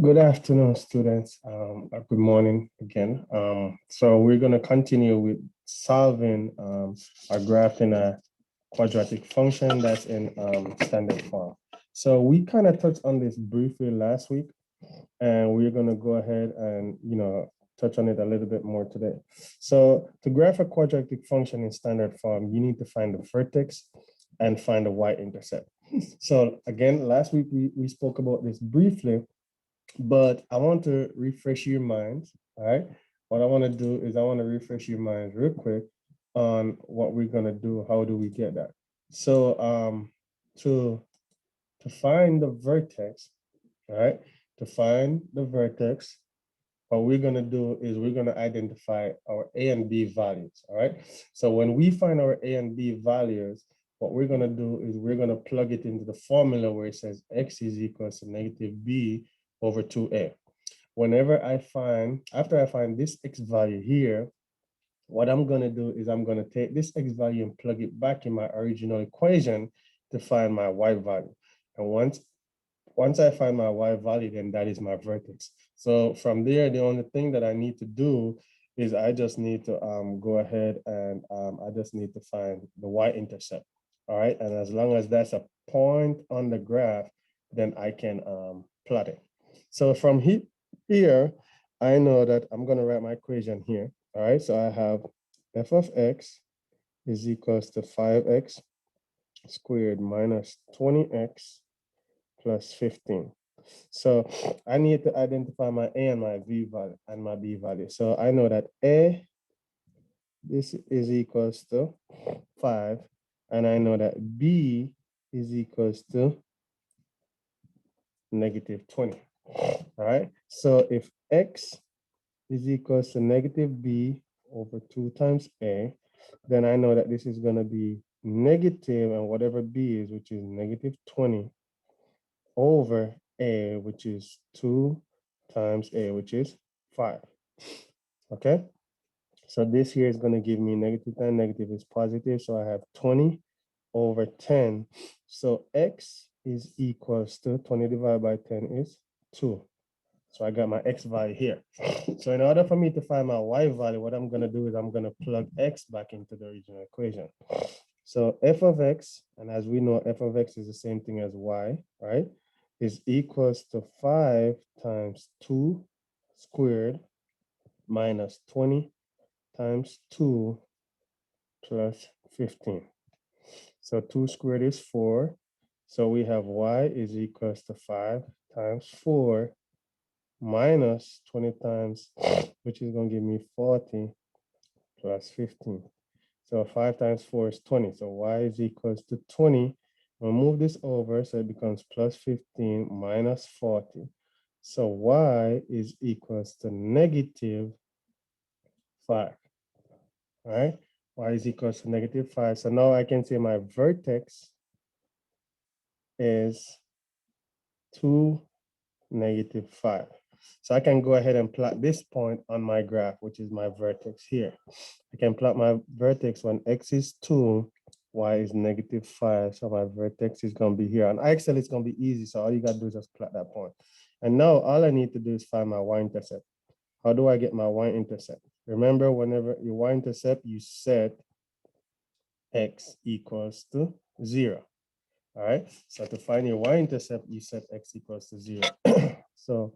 Good afternoon, students. Good morning again. So we're going to continue with solving a graph in a quadratic function that's in standard form. So we kind of touched on this briefly last week, and we're going to go ahead and touch on it a little bit more today. So to graph a quadratic function in standard form, you need to find the vertex and find the y-intercept. So again, last week we spoke about this briefly, but I want to refresh your minds. All right. What I want to do is I want to refresh your minds real quick on what we're gonna do. How do we get that? So to find the vertex, all right, to find the vertex, what we're gonna do is we're gonna identify our A and B values. All right. So when we find our A and B values, what we're gonna do is we're gonna plug it into the formula where it says x is equals to negative b over 2a. After I find this x value here, what I'm gonna do is I'm gonna take this x value and plug it back in my original equation to find my y value. And once I find my y value, then that is my vertex. So from there, the only thing that I need to do is I just need to go ahead and I just need to find the y-intercept. All right, and as long as that's a point on the graph, then I can plot it. So from here, I know that I'm going to write my equation here. All right, so I have f of x is equals to 5x squared minus 20x plus 15. So I need to identify my A and my V value and my B value. So I know that A, this is equals to 5, and I know that B is equals to negative 20. All right, so if X is equals to negative B over 2 times A, then I know that this is going to be negative and whatever B is, which is negative 20 over A, which is 2 times A, which is 5. Okay, so this here is going to give me negative times negative is positive, so I have 20 over 10. So X is equals to 20 divided by 10 is 2. So I got my X value here. So in order for me to find my Y value, what I'm going to do is I'm going to plug X back into the original equation. So f of X, and as we know, f of X is the same thing as Y, right? Is equals to 5 times 2 squared minus 20 times 2 plus 15. So 2 squared is 4. So we have y is equals to 5 times 4 minus 20 times, which is going to give me 40 plus 15. So 5 times 4 is 20. So y is equals to 20. We'll move this over, so it becomes plus 15 minus 40. So y is equals to negative 5. All right? Y is equals to negative 5. So now I can say my vertex is 2, negative 5. So I can go ahead and plot this point on my graph, which is my vertex here. I can plot my vertex when x is 2, y is negative 5. So my vertex is going to be here. On Excel, it's going to be easy. So all you got to do is just plot that point. And now all I need to do is find my y-intercept. How do I get my y-intercept? Remember, whenever your y-intercept, you set x equals to 0. All right. So to find your y-intercept, you set x equals to 0. So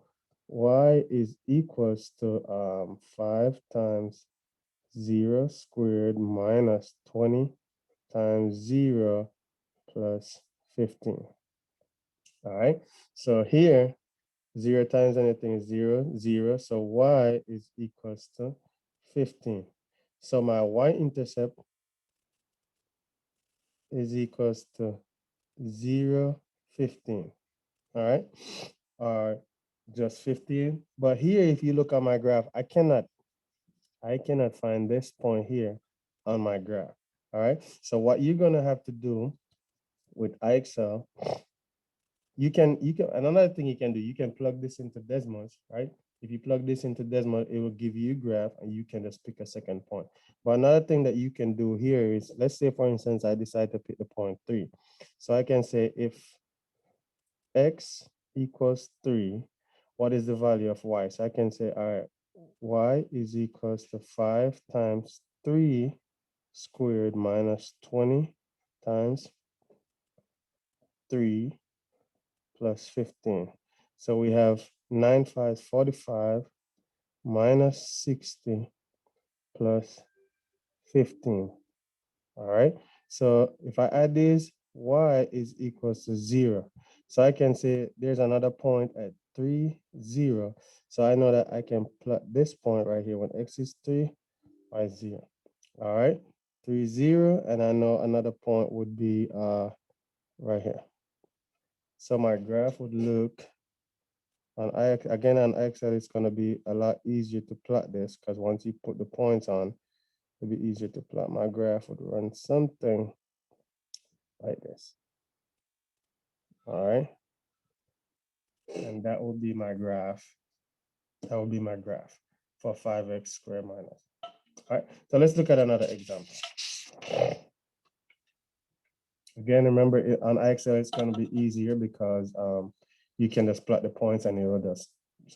y is equals to 5 times 0 squared minus 20 times 0 plus 15. All right. So here, 0 times anything is 0, 0. So y is equals to 15. So my y-intercept is equals to 0, 15. All right. Or just 15. But here, if you look at my graph, I cannot find this point here on my graph. All right. So what you're gonna have to do with IXL, you can another thing you can do, you can plug this into Desmos, right? If you plug this into Desmos, it will give you a graph and you can just pick a second point. But another thing that you can do here is, let's say for instance, I decide to pick the point 3. So I can say if x equals 3, what is the value of y? So I can say, all right, y is equals to 5 times 3 squared minus 20 times 3 plus 15. So we have 9 5 45 minus 60 plus 15. All right. So if I add these, y is equals to 0. So I can say there's another point at 3, 0. So I know that I can plot this point right here when x is 3, y is 0. All right. 3, 0. And I know another point would be right here. So my graph would look on again on Excel, it's going to be a lot easier to plot this because once you put the points on, it'll be easier to plot. My graph would run something like this. All right. And that will be my graph. That will be my graph for 5x squared minus. All right. So let's look at another example. Again, remember on Excel, it's going to be easier because you can just plot the points and it will just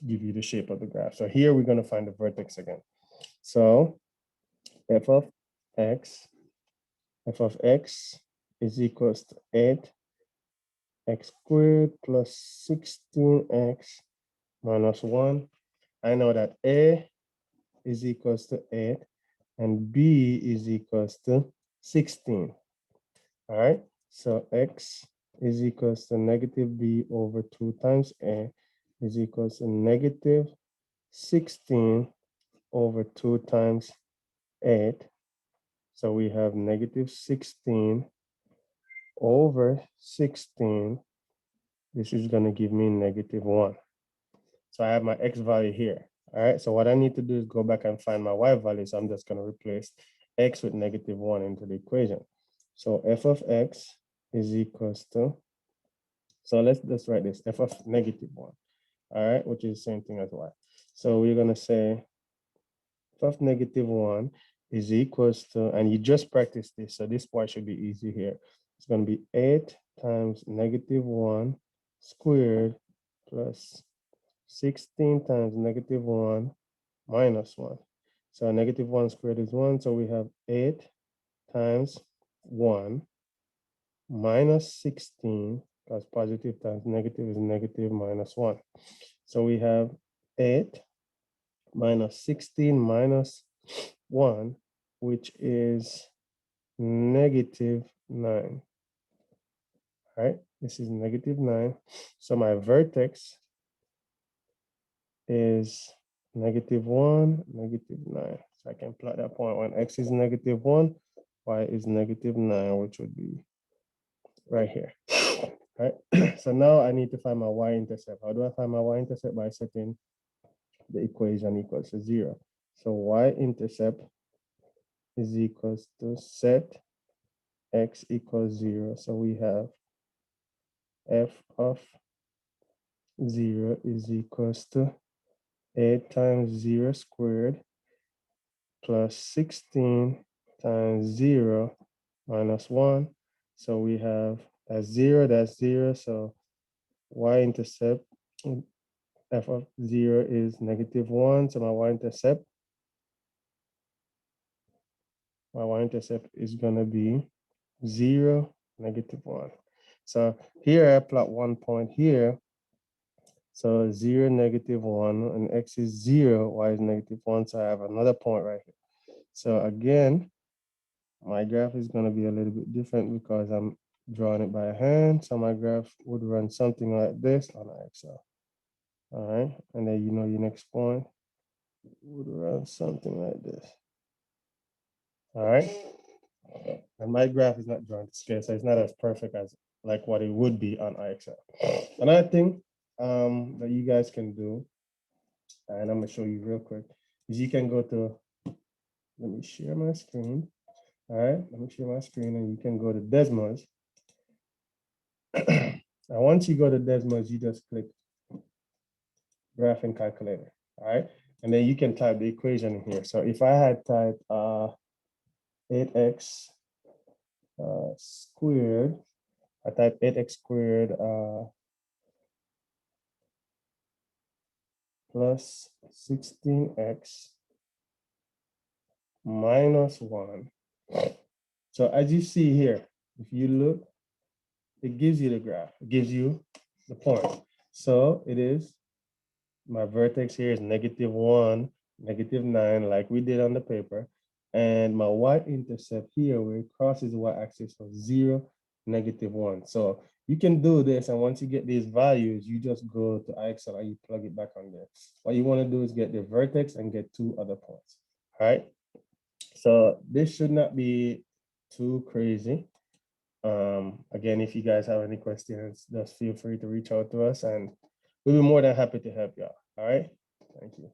give you the shape of the graph. So here we're going to find the vertex again. So f of x is equals to 8x squared plus 16x minus 1. I know that a is equals to 8 and b is equals to 16. All right, so x is equals to negative b over 2 times a is equals to negative 16 over 2 times 8. So we have negative 16 over 16. This is going to give me negative 1. So I have my x value here. All right, so what I need to do is go back and find my y value. So I'm just going to replace x with negative 1 into the equation. So f of x is equals to, so let's just write this, f of negative 1, all right, which is the same thing as y. So we're going to say f of negative 1 is equals to, and you just practice this, so this part should be easy here. It's going to be 8 times negative 1 squared plus 16 times negative 1 minus 1. So negative 1 squared is 1. So we have 8 times 1 minus 16, because positive times negative is negative minus 1. So we have 8 minus 16 minus 1, which is negative 9. All right, this is negative 9. So my vertex is negative 1, negative 9. So I can plot that point when x is negative 1, y is negative 9, which would be right here. Right. So now I need to find my y-intercept. How do I find my y-intercept? By setting the equation equals to 0. So y-intercept is equals to set x equals 0. So we have f of 0 is equals to 8 times 0 squared plus 16 times 0 minus 1. So we have that's 0, that's 0. So y-intercept, f of 0 is negative 1. So my y-intercept is going to be 0, negative 1. So here I plot 1 point here. So 0, negative 1, and x is 0, y is negative 1. So I have another point right here. So again, my graph is going to be a little bit different because I'm drawing it by hand. So my graph would run something like this on Excel. All right. And then your next point would run something like this. All right. And my graph is not drawn to scale, so it's not as perfect as like what it would be on Excel. Another thing that you guys can do, and I'm gonna show you real quick, is you can go to, let me share my screen. All right, let me share my screen and you can go to Desmos. And once you go to Desmos, you just click graphing calculator. All right, and then you can type the equation in here. So if I had typed 8x squared, I type 8x squared plus 16x minus 1. So as you see here, if you look, it gives you the graph. It gives you the point. So it is, my vertex here is -1, -9, like we did on the paper. And my y-intercept here, where it crosses the y-axis of 0, -1. So you can do this, and once you get these values, you just go to iExcel and you plug it back on there. What you want to do is get the vertex and get 2 other points. All right. So this should not be too crazy. Again, if you guys have any questions, just feel free to reach out to us, and we'll be more than happy to help you out. All right. Thank you.